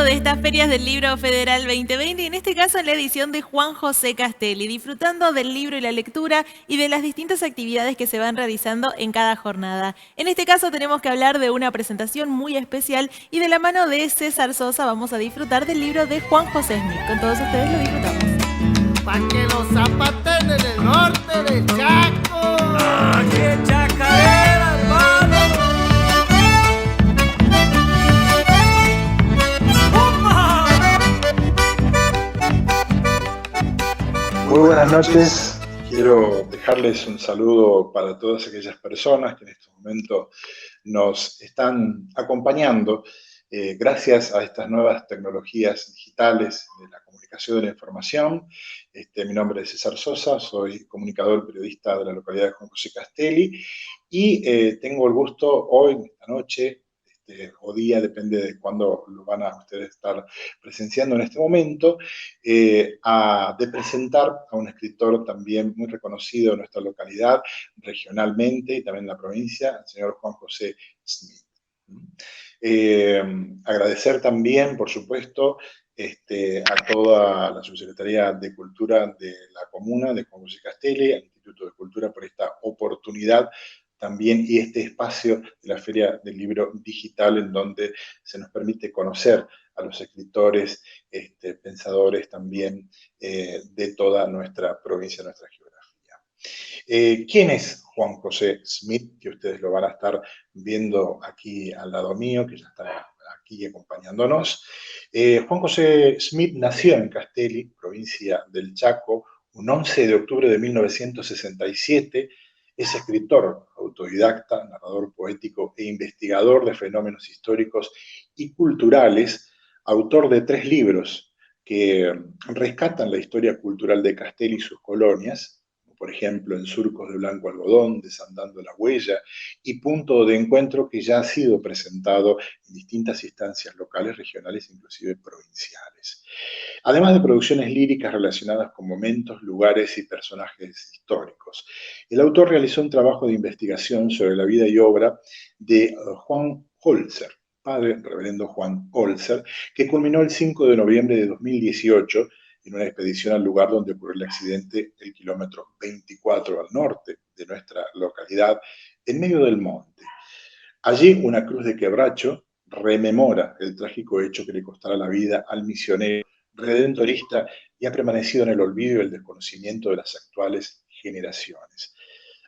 de estas ferias del Libro Federal 2020, y en este caso en la edición de Juan José Castelli, disfrutando del libro y la lectura y de las distintas actividades que se van realizando en cada jornada. En este caso tenemos que hablar de una presentación muy especial y de la mano de César Sosa vamos a disfrutar del libro de Juan José Smith. Con todos ustedes lo disfrutamos. Pa' que los zapaten en el norte del Chaco. ¡Aquí en Chacarera, hermano! Muy buenas noches. Quiero dejarles un saludo para todas aquellas personas que en este momento nos están acompañando gracias a estas nuevas tecnologías digitales de la comunicación y de la información. Mi nombre es César Sosa, soy comunicador periodista de la localidad de Juan José Castelli y tengo el gusto hoy, esta noche, o día, depende de cuándo lo van a ustedes estar presenciando en este momento, de presentar a un escritor también muy reconocido en nuestra localidad, regionalmente y también en la provincia, el señor Juan José Smith. Agradecer también, por supuesto, a toda la Subsecretaría de Cultura de la Comuna de Juan José Castelli, al Instituto de Cultura por esta oportunidad también y este espacio de la Feria del Libro Digital en donde se nos permite conocer a los escritores, pensadores también de toda nuestra provincia, nuestra geografía. ¿Quién es Juan José Smith? Que ustedes lo van a estar viendo aquí al lado mío, que ya está aquí acompañándonos. Juan José Smith nació en Castelli, provincia del Chaco, un 11 de octubre de 1967. Es escritor, autodidacta, narrador poético e investigador de fenómenos históricos y culturales, autor de 3 libros que rescatan la historia cultural de Castelli y sus colonias, por ejemplo, En surcos de blanco algodón, Desandando la huella, y Punto de encuentro, que ya ha sido presentado en distintas instancias locales, regionales, inclusive provinciales. Además de producciones líricas relacionadas con momentos, lugares y personajes históricos. El autor realizó un trabajo de investigación sobre la vida y obra de Juan Holzer, padre, reverendo Juan Holzer, que culminó el 5 de noviembre de 2018 en una expedición al lugar donde ocurrió el accidente, el kilómetro 24 al norte de nuestra localidad, en medio del monte. Allí una cruz de quebracho rememora el trágico hecho que le costara la vida al misionero redentorista y ha permanecido en el olvido y el desconocimiento de las actuales generaciones.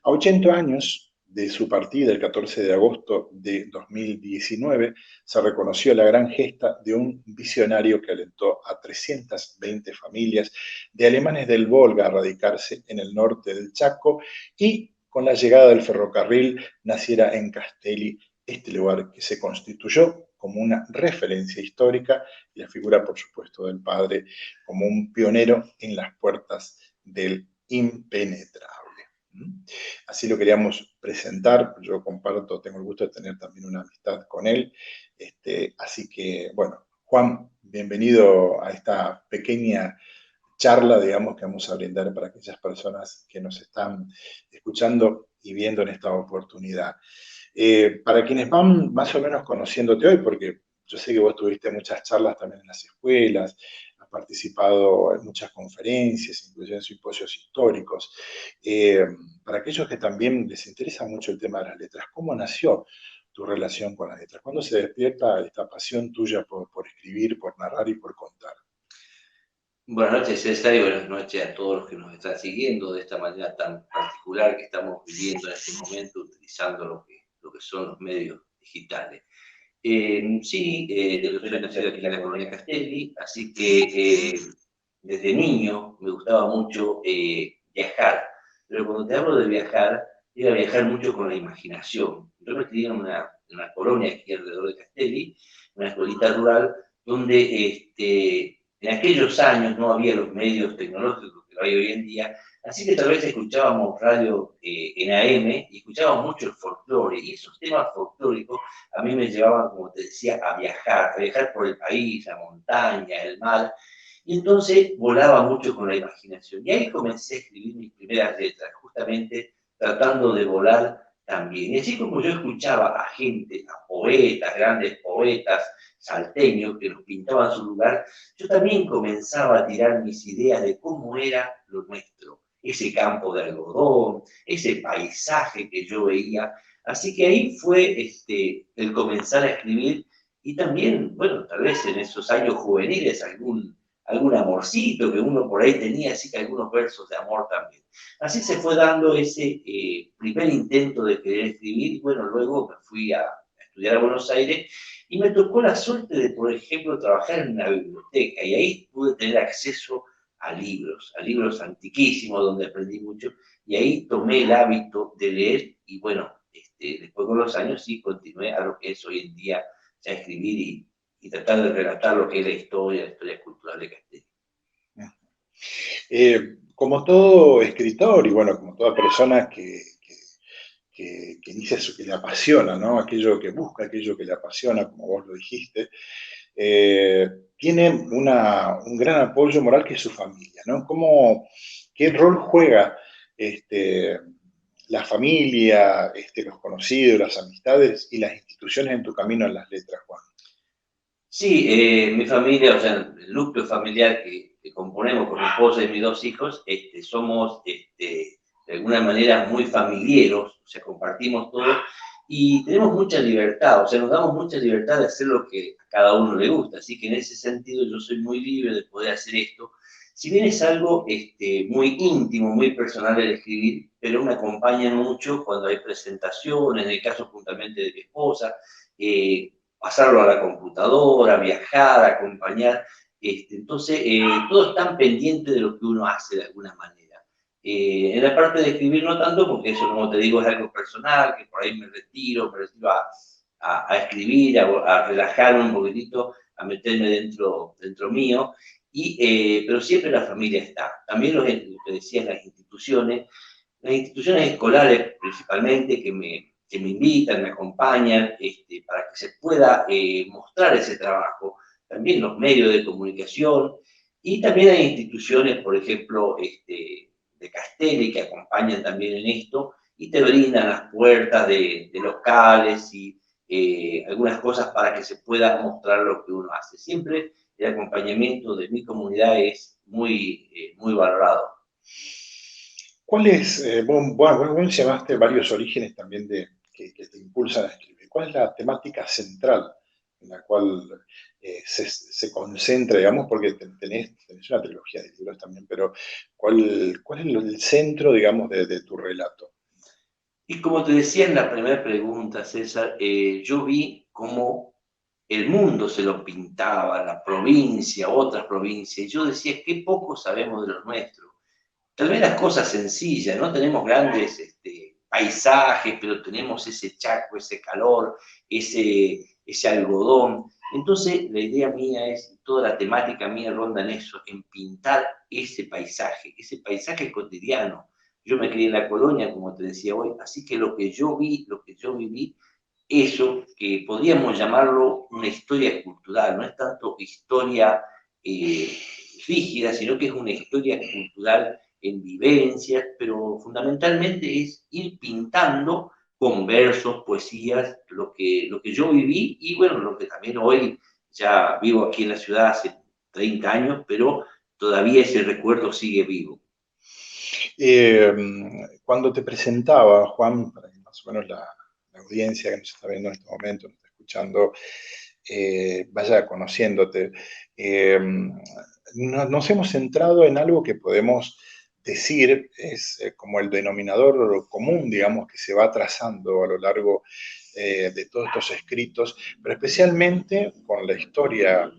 A 80 años de su partida, el 14 de agosto de 2019, se reconoció la gran gesta de un visionario que alentó a 320 familias de alemanes del Volga a radicarse en el norte del Chaco y con la llegada del ferrocarril naciera en Castelli este lugar que se constituyó como una referencia histórica y la figura, por supuesto, del padre como un pionero en las puertas del impenetrable. Así lo queríamos presentar. Yo comparto, tengo el gusto de tener también una amistad con él. Así que, bueno, Juan, bienvenido a esta pequeña charla, digamos, que vamos a brindar para aquellas personas que nos están escuchando y viendo en esta oportunidad. Para quienes van más o menos conociéndote hoy, porque yo sé que vos tuviste muchas charlas también en las escuelas, has participado en muchas conferencias, incluso en simposios históricos. Para aquellos que también les interesa mucho el tema de las letras, ¿cómo nació tu relación con las letras? ¿Cuándo se despierta esta pasión tuya por escribir, por narrar y por contar? Buenas noches, César, y buenas noches a todos los que nos están siguiendo de esta manera tan particular que estamos viviendo en este momento, utilizando lo que son los medios digitales. Yo soy nacido aquí en la colonia Castelli, así que desde niño me gustaba mucho viajar. Pero cuando te hablo de viajar, era viajar mucho con la imaginación. Yo me crié en una colonia aquí alrededor de Castelli, una escuelita rural, donde en aquellos años no había los medios tecnológicos que hay hoy en día, así que tal vez escuchábamos radio en AM y escuchábamos mucho el folclore, y esos temas folclóricos a mí me llevaban, como te decía, a viajar por el país, la montaña, el mar, y entonces volaba mucho con la imaginación. Y ahí comencé a escribir mis primeras letras, justamente tratando de volar también. Y así como yo escuchaba a gente, a poetas, grandes poetas salteños que nos pintaban su lugar, yo también comenzaba a tirar mis ideas de cómo era lo nuestro, ese campo de algodón, ese paisaje que yo veía. Así que ahí fue el comenzar a escribir y también, bueno, tal vez en esos años juveniles algún amorcito que uno por ahí tenía, así que algunos versos de amor también. Así se fue dando ese primer intento de querer escribir y bueno, luego me fui a estudiar a Buenos Aires y me tocó la suerte de, por ejemplo, trabajar en una biblioteca y ahí pude tener acceso a libros antiquísimos donde aprendí mucho y ahí tomé el hábito de leer y bueno, después con los años sí continué a lo que es hoy en día ya escribir y tratar de relatar lo que es la historia cultural de Castelli. Como todo escritor y bueno, como toda persona que inicia eso que le apasiona, ¿no? Aquello que busca, aquello que le apasiona, como vos lo dijiste, tiene un gran apoyo moral que es su familia, ¿no? ¿Qué rol juega la familia, los conocidos, las amistades y las instituciones en tu camino en las letras, Juan? Sí, mi familia, o sea, el núcleo familiar que componemos con mi esposa y mis dos hijos, somos de alguna manera muy familiares, o sea, compartimos todo y tenemos mucha libertad, o sea, nos damos mucha libertad de hacer lo que a cada uno le gusta, así que en ese sentido yo soy muy libre de poder hacer esto. Si bien es algo muy íntimo, muy personal el escribir, pero me acompaña mucho cuando hay presentaciones, en el caso juntamente de mi esposa, pasarlo a la computadora, viajar, acompañar. Entonces, todos están pendientes de lo que uno hace de alguna manera. En la parte de escribir no tanto, porque eso, como te digo, es algo personal, que por ahí me retiro a escribir, a relajarme un poquitito, a meterme dentro mío, pero siempre la familia está. También lo que decías, las instituciones escolares principalmente que me invitan, me acompañan, para que se pueda mostrar ese trabajo. También los medios de comunicación y también hay instituciones, por ejemplo, de Castelli que acompañan también en esto y te brindan las puertas de locales y algunas cosas para que se pueda mostrar lo que uno hace. Siempre el acompañamiento de mi comunidad es muy valorado. ¿Cuál es, vos mencionaste varios orígenes también que te impulsan a escribir? ¿Cuál es la temática central en la cual se concentra, digamos, porque tenés una trilogía de libros también, pero ¿cuál es el centro, digamos, de tu relato? Y como te decía en la primera pregunta, César, yo vi cómo el mundo se lo pintaba, la provincia, otras provincias, y yo decía, qué poco sabemos de lo nuestro. Tal vez las cosas sencillas, no tenemos grandes paisajes, pero tenemos ese chaco, ese calor, ese algodón. Entonces, la idea mía es, toda la temática mía ronda en eso, en pintar ese paisaje cotidiano. Yo me crié en la colonia, como te decía hoy, así que lo que yo vi, lo que yo viví, eso que podríamos llamarlo una historia cultural, no es tanto historia rígida, sino que es una historia cultural en vivencias, pero fundamentalmente es ir pintando con versos, poesías, lo que yo viví y bueno, lo que también hoy ya vivo aquí en la ciudad hace 30 años, pero todavía ese recuerdo sigue vivo. Cuando te presentaba, Juan, para que más o menos la audiencia que nos está viendo en este momento, nos está escuchando, vaya conociéndote, nos hemos centrado en algo que podemos decir es como el denominador común, digamos, que se va trazando a lo largo de todos estos escritos, pero especialmente con la historia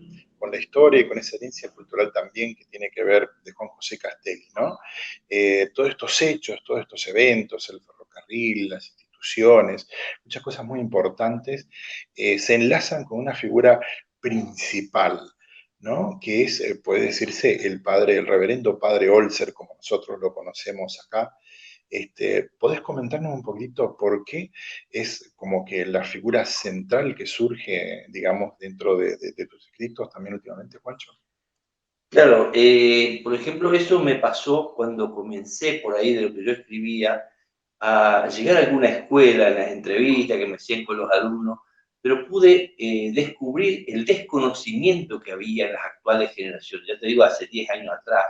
y con esa herencia cultural también que tiene que ver de Juan José Castelli, ¿no? Todos estos hechos, todos estos eventos, el ferrocarril, las instituciones, muchas cosas muy importantes, se enlazan con una figura principal, ¿no? Que es, puede decirse, el reverendo padre Olser, como nosotros lo conocemos acá. ¿Podés comentarnos un poquito por qué es como que la figura central que surge, digamos, dentro de tus escritos también últimamente, Juancho? Claro, por ejemplo, eso me pasó cuando comencé por ahí de lo que yo escribía a llegar a alguna escuela en las entrevistas que me hacían con los alumnos, pero pude descubrir el desconocimiento que había en las actuales generaciones, ya te digo, hace 10 años atrás,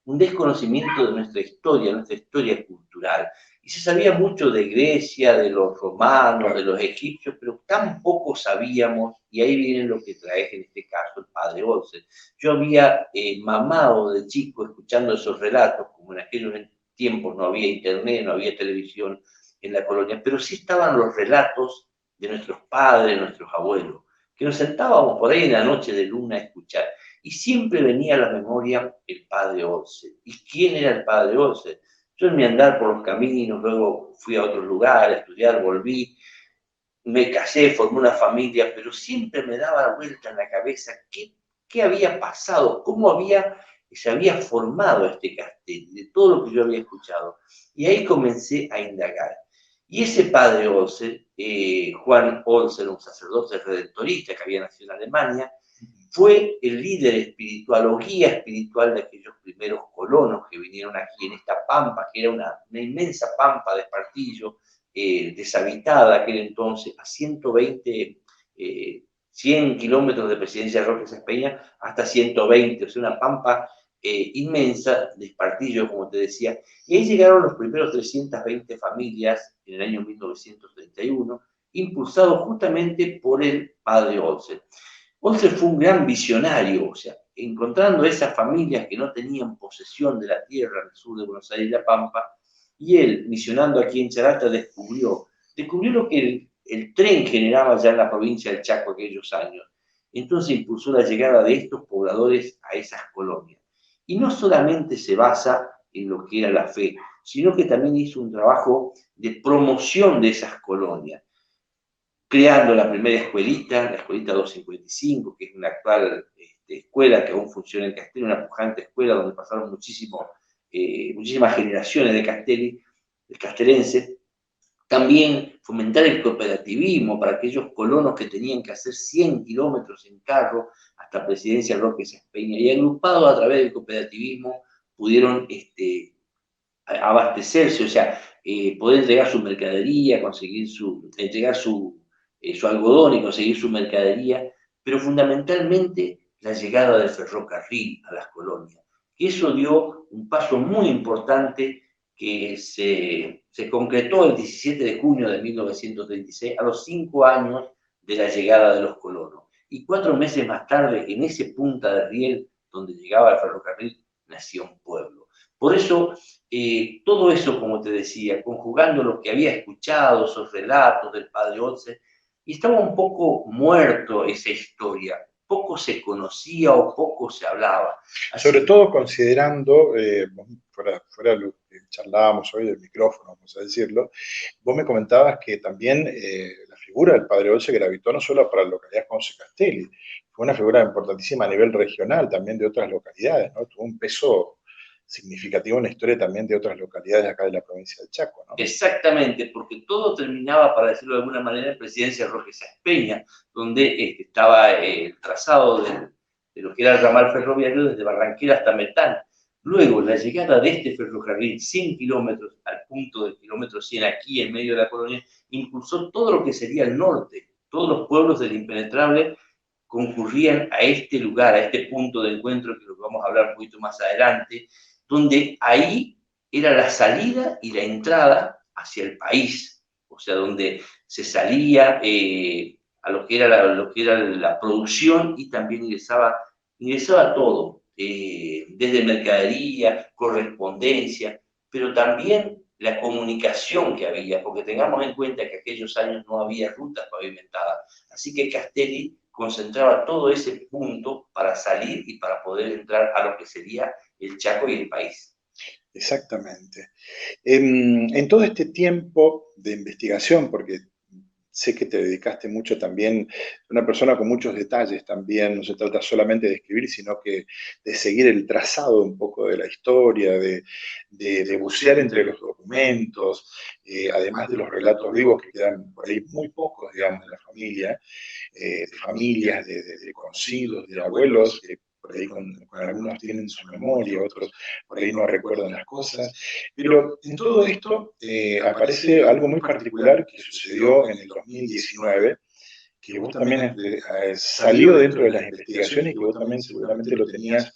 un desconocimiento de nuestra historia cultural. Y se sabía mucho de Grecia, de los romanos, de los egipcios, pero tan poco sabíamos, y ahí viene lo que traes en este caso el padre Olsen. Yo había mamado de chico escuchando esos relatos, como en aquellos tiempos no había internet, no había televisión en la colonia, pero sí estaban los relatos de nuestros padres, nuestros abuelos, que nos sentábamos por ahí en la noche de luna a escuchar. Y siempre venía a la memoria el padre Olsen. ¿Y quién era el padre Olsen? Yo en mi andar por los caminos, luego fui a otros lugares a estudiar, volví, me casé, formé una familia, pero siempre me daba vuelta en la cabeza qué había pasado, cómo se había formado este Castelli, de todo lo que yo había escuchado. Y ahí comencé a indagar. Y ese padre Olsen, Juan Olsen, un sacerdote redentorista que había nacido en Alemania, fue el líder espiritual o guía espiritual de aquellos primeros colonos que vinieron aquí en esta pampa, que era una inmensa pampa de Espartillo, deshabitada aquel entonces, a 100 kilómetros de Presidencia de Roque Saspeña, hasta 120, o sea, una pampa inmensa de Espartillo, como te decía. Y ahí llegaron los primeros 320 familias en el año 1931, impulsados justamente por el padre Olsen. Olsen fue un gran visionario, o sea, encontrando esas familias que no tenían posesión de la tierra al sur de Buenos Aires y La Pampa, y él, misionando aquí en Charata, descubrió lo que el tren generaba ya en la provincia del Chaco aquellos años. Entonces impulsó la llegada de estos pobladores a esas colonias. Y no solamente se basa en lo que era la fe, sino que también hizo un trabajo de promoción de esas colonias, creando la primera escuelita, la escuelita 255, que es una actual escuela que aún funciona en Castelli, una pujante escuela donde pasaron muchísimas generaciones de castelenses. También fomentar el cooperativismo para aquellos colonos que tenían que hacer 100 kilómetros en carro hasta Presidencia Roque Saspeña, y agrupados a través del cooperativismo pudieron abastecerse, o sea, poder entregar su mercadería, entregar su algodón y conseguir su mercadería, pero fundamentalmente la llegada del ferrocarril a las colonias. Eso dio un paso muy importante que se concretó el 17 de junio de 1936, a los 5 años de la llegada de los colonos. Y 4 meses más tarde, en ese punta de riel donde llegaba el ferrocarril, nació un pueblo. Por eso, todo eso, como te decía, conjugando lo que había escuchado, esos relatos del padre Olsen, y estaba un poco muerto esa historia, poco se conocía o poco se hablaba. Sobre todo considerando, fuera lo que charlábamos hoy del micrófono, vamos a decirlo, vos me comentabas que también la figura del padre Olsen gravitó no solo para la localidad de Ponce Castelli, fue una figura importantísima a nivel regional, también de otras localidades, ¿no? Tuvo un peso significativo en la historia también de otras localidades acá de la provincia del Chaco, ¿no? Exactamente, porque todo terminaba, para decirlo de alguna manera, en Presidencia Roque Saspeña, donde estaba el trazado de lo que era el ramal ferroviario desde Barranquilla hasta Metán. Luego, la llegada de este ferrocarril, 100 kilómetros, al punto del kilómetro 100 aquí en medio de la colonia, impulsó todo lo que sería el norte. Todos los pueblos del impenetrable concurrían a este lugar, a este punto de encuentro, que lo vamos a hablar un poquito más adelante, donde ahí era la salida y la entrada hacia el país, o sea, donde se salía a lo que era la producción, y también ingresaba todo, desde mercadería, correspondencia, pero también la comunicación que había, porque tengamos en cuenta que aquellos años no había rutas pavimentadas, así que Castelli concentraba todo ese punto para salir y para poder entrar a lo que sería el Chaco y el país. Exactamente. En todo este tiempo de investigación, porque sé que te dedicaste mucho también, una persona con muchos detalles también, no se trata solamente de escribir, sino que de seguir el trazado un poco de la historia, de bucear entre los documentos, además de los relatos vivos que quedan por ahí muy pocos, digamos, de la familia, de familias, de conocidos, de abuelos, por ahí con algunos tienen su memoria, otros por ahí no recuerdan las cosas, pero en todo esto aparece algo muy particular que sucedió en el 2019, que vos también salió dentro de las investigaciones y que vos también seguramente lo tenías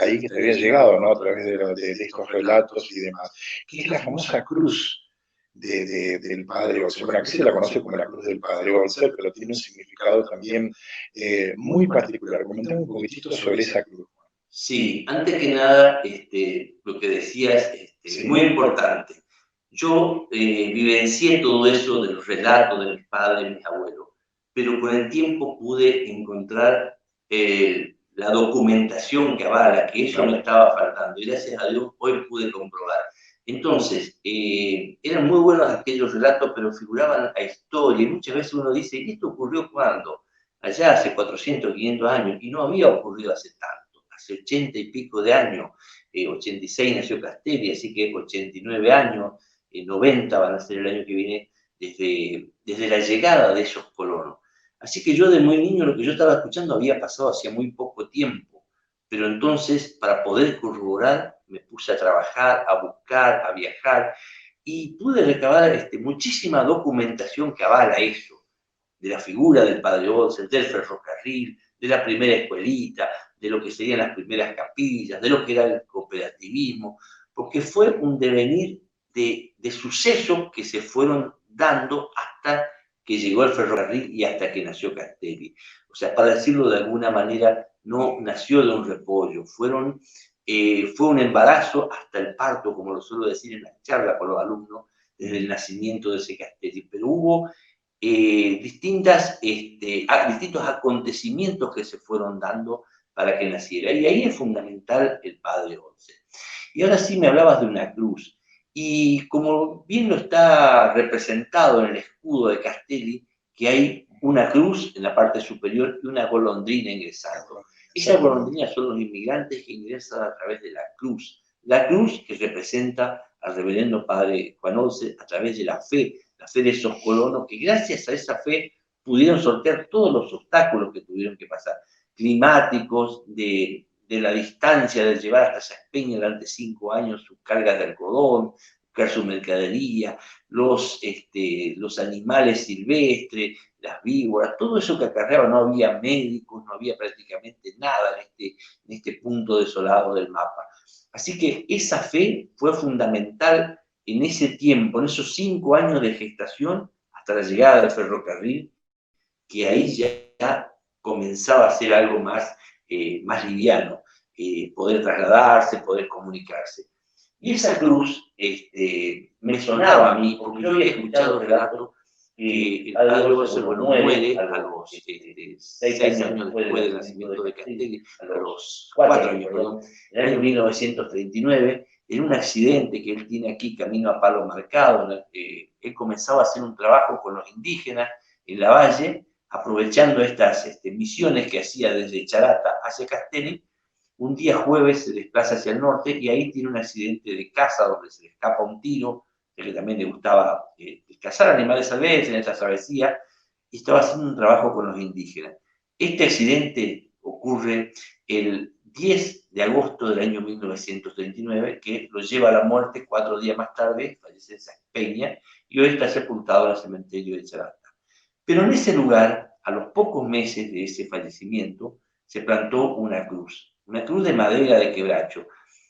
ahí, que te había llegado, ¿no? A través de estos relatos y demás, que es la famosa cruz del Padre Olser. Bueno, aquí se la conoce como la cruz del Padre Olser, pero tiene un significado también muy particular. Comentame un poquitito sobre esa cruz. Sí, antes que nada, lo que decías es Sí. muy importante. Yo vivencié todo eso de los relatos de mis padres y mis abuelos, pero con el tiempo pude encontrar la documentación que avala que eso me estaba faltando, y gracias a Dios hoy pude comprobar. Entonces, eran muy buenos aquellos relatos, pero figuraban a historia, y muchas veces uno dice, ¿y esto ocurrió cuándo? Allá hace 400, 500 años, y no había ocurrido hace tanto, hace 80 y pico de años. 86 nació Castelli, así que 89 años, 90 van a ser el año que viene, desde la llegada de esos colonos. Así que yo de muy niño lo que yo estaba escuchando había pasado hacía muy poco tiempo, pero entonces para poder corroborar me puse a trabajar, a buscar, a viajar, y pude recabar muchísima documentación que avala eso, de la figura del Padre Olser, del ferrocarril, de la primera escuelita, de lo que serían las primeras capillas, de lo que era el cooperativismo, porque fue un devenir de sucesos que se fueron dando hasta que llegó el ferrocarril y hasta que nació Castelli. O sea, para decirlo de alguna manera, no nació de un repollo, fue un embarazo hasta el parto, como lo suelo decir en la charla con los alumnos, desde el nacimiento de ese Castelli. Pero hubo distintos acontecimientos que se fueron dando para que naciera. Y ahí es fundamental el Padre Olser. Y ahora sí me hablabas de una cruz. Y como bien lo está representado en el escudo de Castelli, que hay una cruz en la parte superior y una golondrina ingresando. Esas golondrinas son los inmigrantes que ingresan a través de la cruz. La cruz que representa al reverendo Padre Juan Olser a través de la fe de esos colonos que gracias a esa fe pudieron sortear todos los obstáculos que tuvieron que pasar, climáticos, de la distancia de llevar hasta Saspeña durante 5 años sus cargas de algodón, buscar su mercadería, los animales silvestres, las víboras, todo eso que acarreaba, no había médicos, no había prácticamente nada en este punto desolado del mapa. Así que esa fe fue fundamental en ese tiempo, en esos 5 años de gestación, hasta la llegada del ferrocarril, que ahí ya comenzaba a ser algo más liviano, poder trasladarse, poder comunicarse. Y esa cruz me sonaba a mí, porque yo había escuchado relatos que el Padre Olser muere a los 6 años después del nacimiento de Castelli, a los 4 años, perdón, en el año 1939, en un accidente que él tiene aquí camino a Palo Marcado. Él comenzaba a hacer un trabajo con los indígenas en la valle, aprovechando estas misiones que hacía desde Charata hacia Castelli. Un día jueves se desplaza hacia el norte y ahí tiene un accidente de caza donde se le escapa un tiro, que también le gustaba cazar animales salvajes en esta travesía, y estaba haciendo un trabajo con los indígenas. Este accidente ocurre el 10 de agosto del año 1939, que lo lleva a la muerte 4 días más tarde, fallece en Saspeña, y hoy está sepultado en el cementerio de Charata. Pero en ese lugar, a los pocos meses de ese fallecimiento, se plantó una cruz de madera de quebracho.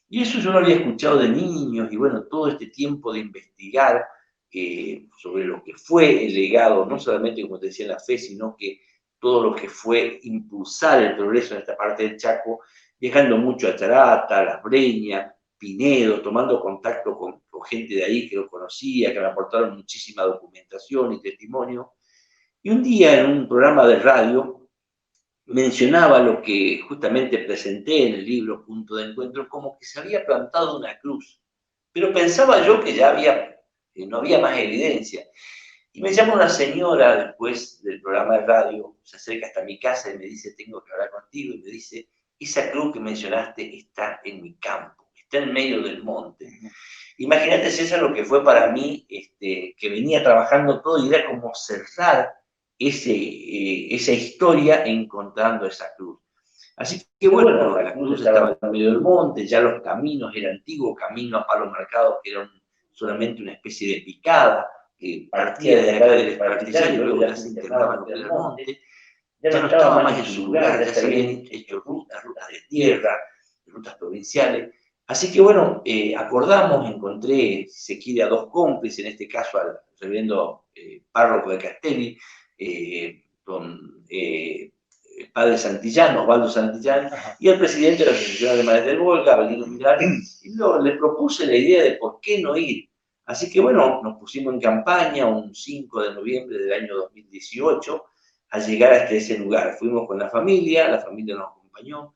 Y eso yo lo había escuchado de niños, y bueno, todo este tiempo de investigar sobre lo que fue el legado, no solamente, como te decía, la fe, sino que todo lo que fue impulsar el progreso en esta parte del Chaco, viajando mucho a Charata, a Las Breñas, Pinedo, tomando contacto con gente de ahí que lo conocía, que me aportaron muchísima documentación y testimonio. Y un día en un programa de radio mencionaba lo que justamente presenté en el libro Punto de Encuentro, como que se había plantado una cruz. Pero pensaba yo que ya no había más evidencia. Y me llama una señora después del programa de radio, se acerca hasta mi casa y me dice, tengo que hablar contigo, y me dice, esa cruz que mencionaste está en mi campo, está en medio del monte. Imagínate, César, lo que fue para mí, que venía trabajando todo y era como cerrar esa historia encontrando esa cruz. Así que bueno, la cruz estaba en medio del monte, ya los caminos, el antiguo camino a palos marcados, que era solamente una especie de picada, que partía de acá del Espartillar y luego ya se internaba en lo que era el monte, ya no estaba más en su lugar, ya se habían hecho rutas de tierra, rutas provinciales. Así que bueno, acordamos, encontré, si se quiere, a dos cómplices, en este caso al reverendo párroco de Castelli, don el padre Santillán, Osvaldo Santillán, y al presidente de la Asociación de Madres del Volga, Abelino Mirar, y le propuse la idea de por qué no ir. Así que bueno, nos pusimos en campaña un 5 de noviembre del año 2018 a llegar hasta ese lugar. Fuimos con la familia nos acompañó,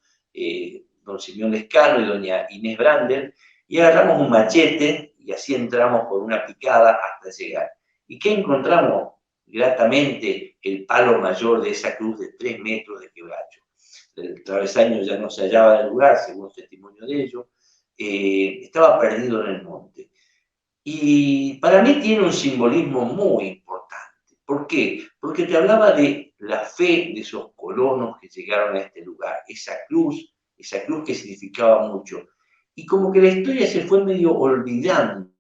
don Simeón Lescano y doña Inés Brander, y agarramos un machete y así entramos por una picada hasta llegar. ¿Y qué encontramos? Gratamente el palo mayor de esa cruz de 3 metros de quebracho. El travesaño ya no se hallaba en el lugar, según testimonio de ellos, estaba perdido en el monte. Y para mí tiene un simbolismo muy importante. ¿Por qué? Porque te hablaba de la fe de esos colonos que llegaron a este lugar, esa cruz que significaba mucho. Y como que la historia se fue medio olvidando,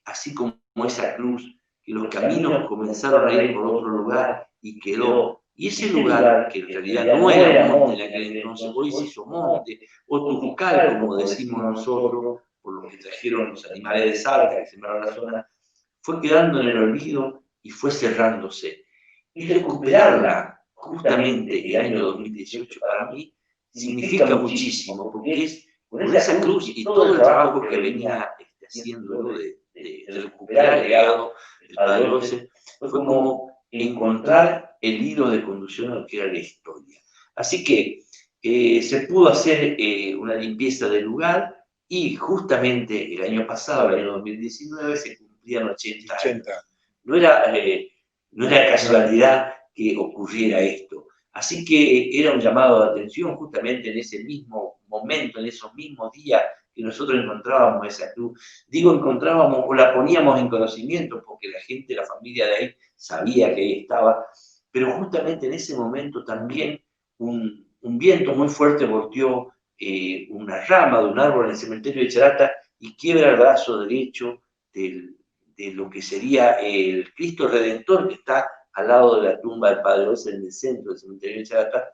así como esa cruz, que los caminos comenzaron a ir por otro lugar y quedó. Y ese lugar, que en realidad no era monte en aquel entonces, hoy se hizo monte, o Tujucal, como decimos nosotros, por lo que trajeron los animales de Salta que sembraron la zona, fue quedando en el olvido y fue cerrándose. Y recuperarla, justamente el año 2018, para mí, significa muchísimo, porque es con esa cruz y todo el trabajo que venía haciendo de recuperar el legado del Padre José, fue como encontrar el hilo de conducción a lo que era la historia. Así que se pudo hacer una limpieza del lugar y justamente el año pasado, el año 2019, se cumplían 80 años. No era casualidad que ocurriera esto. Así que era un llamado de atención justamente en ese mismo momento, en esos mismos días que nosotros encontrábamos esa cruz. Digo encontrábamos o la poníamos en conocimiento porque la gente, la familia de ahí sabía que ahí estaba, pero justamente en ese momento también un viento muy fuerte volteó una rama de un árbol en el cementerio de Charata y quiebra el brazo derecho de lo que sería el Cristo Redentor que está al lado de la tumba del Padre José en el centro del cementerio de Charata,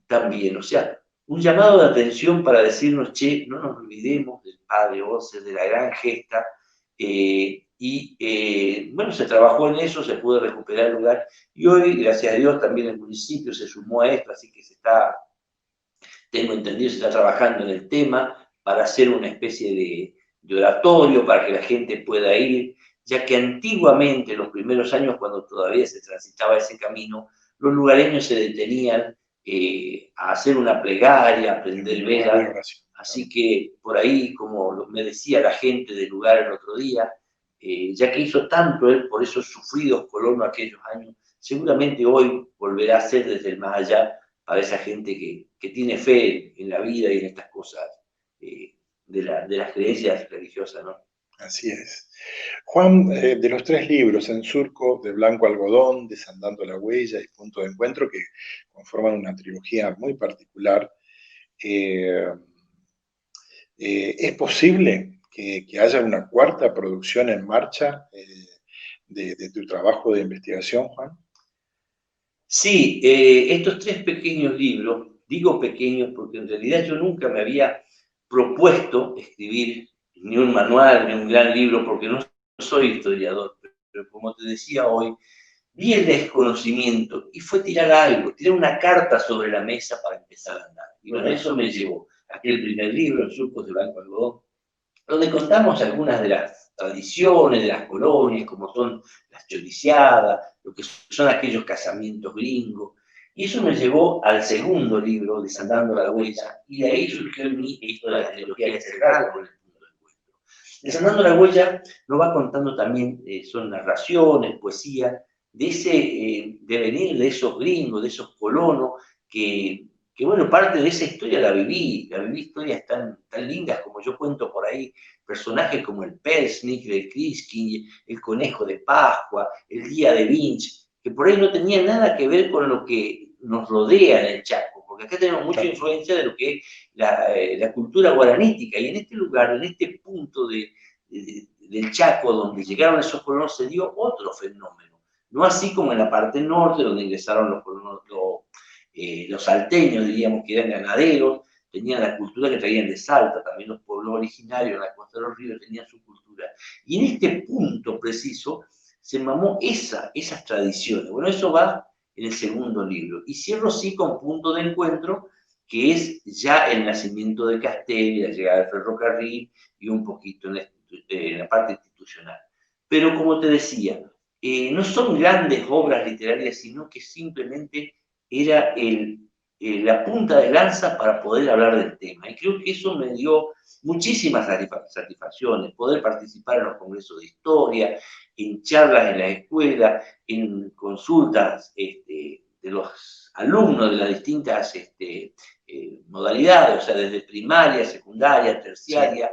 también. O sea, un llamado de atención para decirnos, che, no nos olvidemos del Padre José, de la gran gesta, bueno, se trabajó en eso, se pudo recuperar el lugar, y hoy, gracias a Dios, también el municipio se sumó a esto, así que tengo entendido, se está trabajando en el tema para hacer una especie de oratorio para que la gente pueda ir, ya que antiguamente, en los primeros años, cuando todavía se transitaba ese camino, los lugareños se detenían a hacer una plegaria, a prender velas. Así que por ahí, como me decía la gente del lugar el otro día, ya que hizo tanto él por esos sufridos colonos aquellos años, seguramente hoy volverá a ser desde el más allá para esa gente que tiene fe en la vida y en estas cosas de las creencias religiosas, ¿no? Así es. Juan, de los 3 libros, En Surco, de Blanco Algodón, Desandando la Huella y Punto de Encuentro, que conforman una trilogía muy particular, ¿es posible que haya una 4ª producción en marcha de tu trabajo de investigación, Juan? Sí, estos 3 pequeños libros, digo pequeños porque en realidad yo nunca me había propuesto escribir ni un manual, ni un gran libro, porque no soy historiador, pero como te decía hoy, vi el desconocimiento y fue tirar algo, tirar una carta sobre la mesa para empezar a andar. Y bueno, eso me llevó a aquel primer libro, En Surcos de Blanco Algodón, donde contamos algunas de las tradiciones de las colonias, como son las choriciadas, lo que son aquellos casamientos gringos. Y eso me llevó al segundo libro, Desandando la Huella, y de ahí surgió en mí esto de la trilogía de cerrar con el punto de encuentro. Desandando la Huella nos va contando también, son narraciones, poesía, de ese devenir de esos gringos, de esos colonos, que bueno, parte de esa historia la viví historias tan lindas como yo cuento por ahí, personajes como el Persnick, el Criskin, el Conejo de Pascua, el Día de Vinch, que por ahí no tenía nada que ver con lo que nos rodea en el Chaco, porque porque acá tenemos mucha Claro. influencia de lo que es la cultura guaranítica, y en este lugar, en este punto del Chaco, donde llegaron esos colonos, se dio otro fenómeno. No así como en la parte norte, donde ingresaron los colonos, los salteños, diríamos que eran ganaderos, tenían la cultura que traían de Salta, también los pueblos originarios en la costa de los ríos tenían su cultura. Y en este punto preciso se mamó esas tradiciones. Bueno, eso va en el segundo libro. Y cierro sí con punto de encuentro, que es ya el nacimiento de Castelli, la llegada del ferrocarril y un poquito en la parte institucional. Pero como te decía, no son grandes obras literarias, sino que simplemente era la punta de lanza para poder hablar del tema. Y creo que eso me dio muchísimas satisfacciones, poder participar en los congresos de historia, en charlas en la escuela, en consultas de los alumnos de las distintas modalidades, o sea, desde primaria, secundaria, terciaria.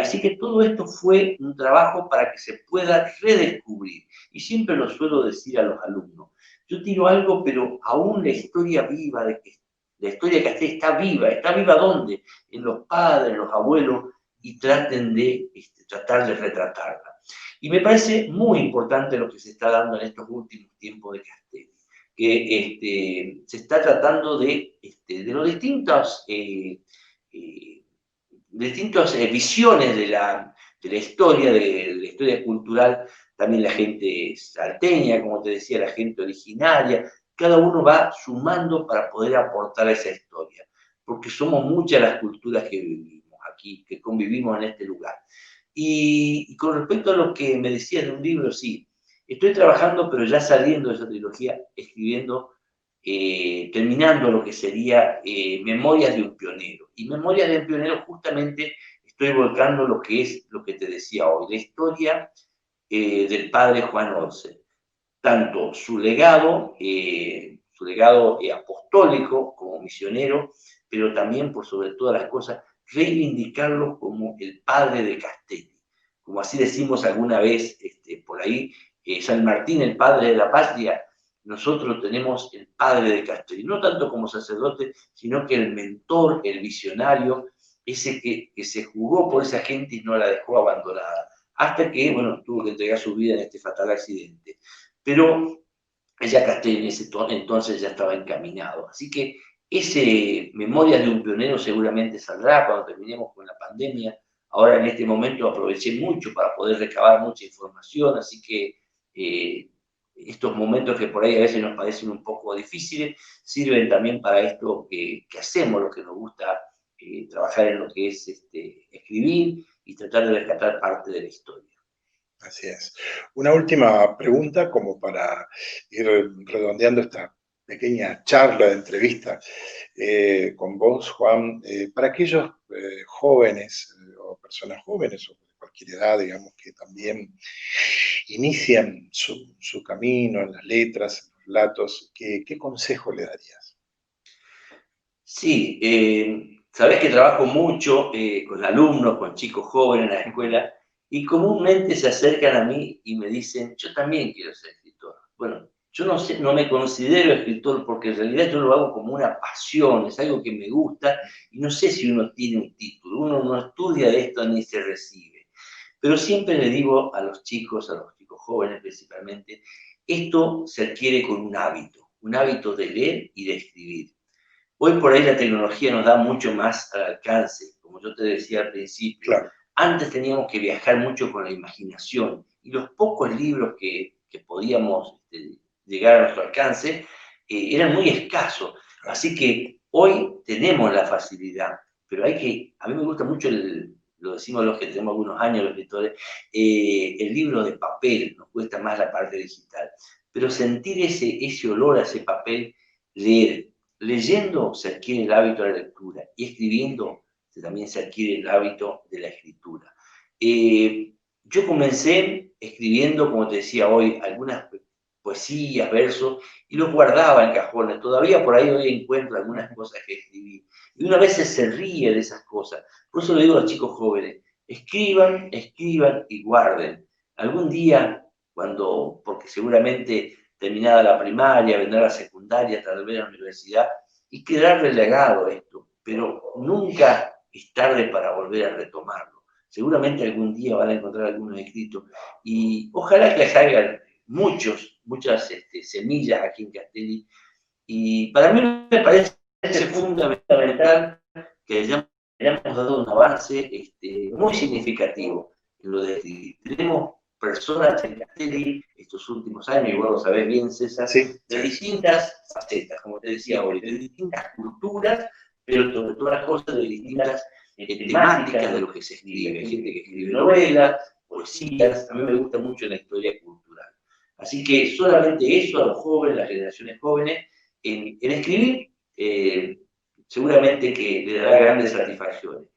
Así que todo esto fue un trabajo para que se pueda redescubrir. Y siempre lo suelo decir a los alumnos. Yo tiro algo, pero aún la historia viva, la historia de Castelli ¿está viva dónde? En los padres, los abuelos, y traten de tratar de retratarla. Y me parece muy importante lo que se está dando en estos últimos tiempos de Castelli, que se está tratando de los distintas visiones de la historia, de la historia cultural, también la gente salteña, como te decía, la gente originaria, cada uno va sumando para poder aportar a esa historia, porque somos muchas las culturas que vivimos aquí, que convivimos en este lugar. Y con respecto a lo que me decías de un libro, sí, estoy trabajando, pero ya saliendo de esa trilogía, escribiendo, terminando lo que sería Memorias de un pionero. Y Memorias de un pionero justamente estoy volcando lo que es lo que te decía hoy, la historia del padre Juan Orce, tanto su legado apostólico como misionero, pero también, por sobre todas las cosas, reivindicarlo como el padre de Castelli. Como así decimos alguna vez por ahí, San Martín, el padre de la patria, nosotros tenemos el padre de Castelli, no tanto como sacerdote, sino que el mentor, el visionario, ese que se jugó por esa gente y no la dejó abandonada, hasta que, bueno, tuvo que entregar su vida en este fatal accidente. Pero ya Castelli en ese entonces ya estaba encaminado. Así que ese Memorias de un pionero seguramente saldrá cuando terminemos con la pandemia. Ahora en este momento aproveché mucho para poder recabar mucha información, así que estos momentos que por ahí a veces nos parecen un poco difíciles, sirven también para esto que hacemos, lo que nos gusta trabajar en lo que es escribir y tratar de rescatar parte de la historia. Así es. Una última pregunta como para ir redondeando esta pequeña charla de entrevista con vos, Juan. Para aquellos jóvenes o personas jóvenes o de cualquier edad, digamos, que también inician su camino en las letras, en los relatos, ¿qué consejo le darías? Sí, sabés que trabajo mucho con alumnos, con chicos jóvenes en la escuela, y comúnmente se acercan a mí y me dicen, yo también quiero ser escritor. Bueno, yo no sé, no me considero escritor porque en realidad yo lo hago como una pasión, es algo que me gusta, y no sé si uno tiene un título, uno no estudia de esto ni se recibe. Pero siempre le digo a los chicos jóvenes principalmente, esto se adquiere con un hábito de leer y de escribir. Hoy por ahí la tecnología nos da mucho más al alcance, como yo te decía al principio. Claro. Antes teníamos que viajar mucho con la imaginación y los pocos libros que podíamos llegar a nuestro alcance eran muy escasos. Así que hoy tenemos la facilidad, pero a mí me gusta mucho, lo decimos los que tenemos algunos años, los escritores, el libro de papel, nos cuesta más la parte digital, pero sentir ese olor a ese papel, leer. Leyendo se adquiere el hábito de la lectura y escribiendo también se adquiere el hábito de la escritura. Yo comencé escribiendo, como te decía hoy, algunas poesías, versos, y los guardaba en cajones. Todavía por ahí hoy encuentro algunas cosas que escribí. Y una vez se ríe de esas cosas. Por eso le digo a los chicos jóvenes, escriban, escriban y guarden. Algún día, porque seguramente terminada la primaria, vendrá la secundaria, tal vez la universidad, y quedará relegado esto, pero nunca es tarde para volver a retomarlo. Seguramente algún día van a encontrar algunos escritos y ojalá que salgan muchas semillas aquí en Castelli. Y para mí me parece fundamental que hayamos dado un avance muy significativo en lo de escribir. Tenemos personas en Castelli estos últimos años, y vos lo sabés bien, César, Sí. de distintas facetas, como te decía hoy, de distintas culturas, pero sobre todas las cosas de distintas temáticas de lo que se escribe. Hay gente que escribe novelas, poesías, a mí me gusta mucho la historia cultural. Así que solamente eso a los jóvenes, las generaciones jóvenes, en escribir, seguramente que le dará grandes satisfacciones.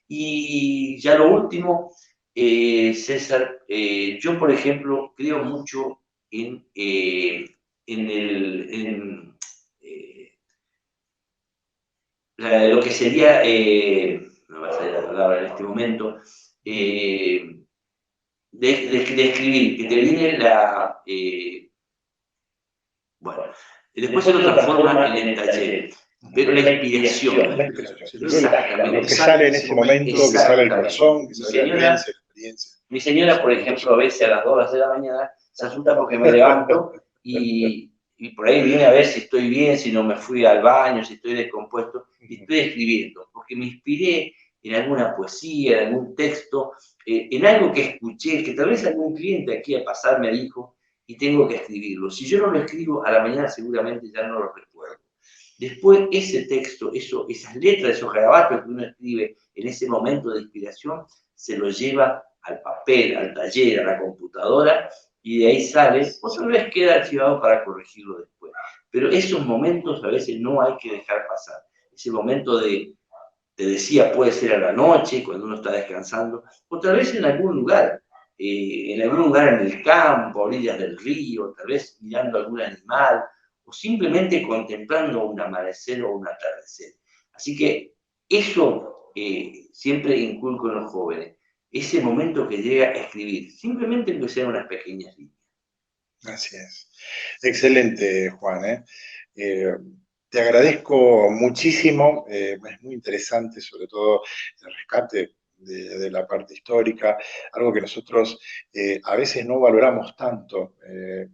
Y ya lo último, César, yo por ejemplo creo mucho en lo que sería, no va a salir la palabra en este momento, de escribir, que te viene la... bueno, después se lo transforma en el taller, pero la inspiración. Lo que sale en ese momento, que sale el corazón, que sale la vivencia, la experiencia. Mi señora, por ejemplo, a veces a las 2 de la mañana se asusta porque me levanto y por ahí viene a ver si estoy bien, si no me fui al baño, si estoy descompuesto, y estoy escribiendo, porque me inspiré en alguna poesía, en algún texto, en algo que escuché, que tal vez algún cliente aquí a pasar me dijo, y tengo que escribirlo. Si yo no lo escribo, a la mañana seguramente ya no lo recuerdo. Después, ese texto, esas letras, esos garabatos que uno escribe en ese momento de inspiración, se lo lleva al papel, al taller, a la computadora, y de ahí sale, otra vez queda archivado para corregirlo después. Pero esos momentos a veces no hay que dejar pasar. Ese momento te decía, puede ser a la noche, cuando uno está descansando, o tal vez en algún lugar en el campo, a orillas del río, tal vez mirando algún animal, o simplemente contemplando un amanecer o un atardecer. Así que eso siempre inculco en los jóvenes, ese momento que llega a escribir, simplemente aunque sean unas pequeñas líneas. Así es. Excelente, Juan. Te agradezco muchísimo, es muy interesante, sobre todo el rescate de la parte histórica, algo que nosotros a veces no valoramos tanto en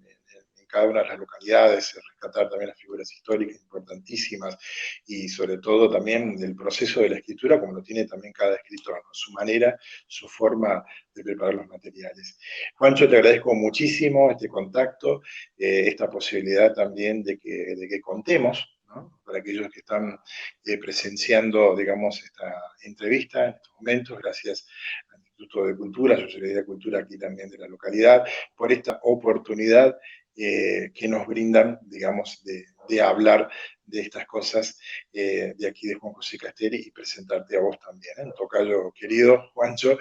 cada una de las localidades, rescatar también las figuras históricas importantísimas y sobre todo también del proceso de la escritura, como lo tiene también cada escritor, ¿no? Su manera, su forma de preparar los materiales. Juancho, te agradezco muchísimo este contacto, esta posibilidad también de que contemos, ¿no? Para aquellos que están presenciando, digamos, esta entrevista en estos momentos, gracias al Instituto de Cultura, Subsecretaría de Cultura aquí también de la localidad, por esta oportunidad que nos brindan, digamos, de hablar de estas cosas de aquí de Juan José Castelli y presentarte a vos también. Tocayo querido, Juancho,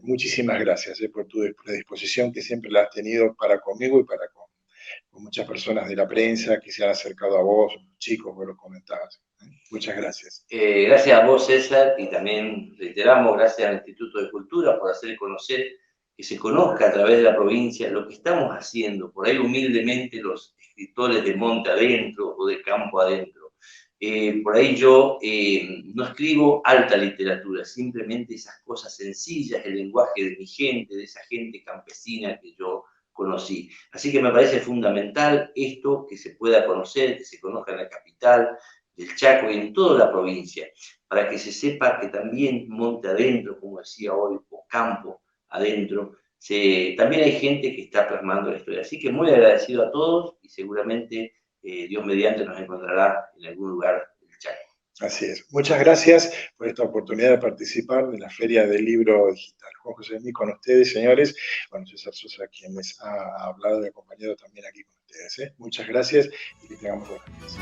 muchísimas gracias por tu predisposición que siempre la has tenido para conmigo y para con muchas personas de la prensa que se han acercado a vos, chicos, vos lo comentabas. Muchas gracias. Gracias a vos, César, y también reiteramos, gracias al Instituto de Cultura por hacer conocer, que se conozca a través de la provincia lo que estamos haciendo, por ahí humildemente los escritores de monte adentro o de campo adentro. Por ahí yo no escribo alta literatura, simplemente esas cosas sencillas, el lenguaje de mi gente, de esa gente campesina que yo conocí. Así que me parece fundamental esto, que se pueda conocer, que se conozca en la capital del Chaco y en toda la provincia, para que se sepa que también monte adentro, como decía hoy, o campo adentro, también hay gente que está plasmando la historia. Así que muy agradecido a todos y seguramente Dios mediante nos encontrará en algún lugar del Chaco. Así es. Muchas gracias por esta oportunidad de participar en la Feria del Libro Digital. Juan José Mí con ustedes, señores. Bueno, César Sosa, quien les ha hablado y acompañado también aquí con ustedes. Muchas gracias y que tengamos buenas noches.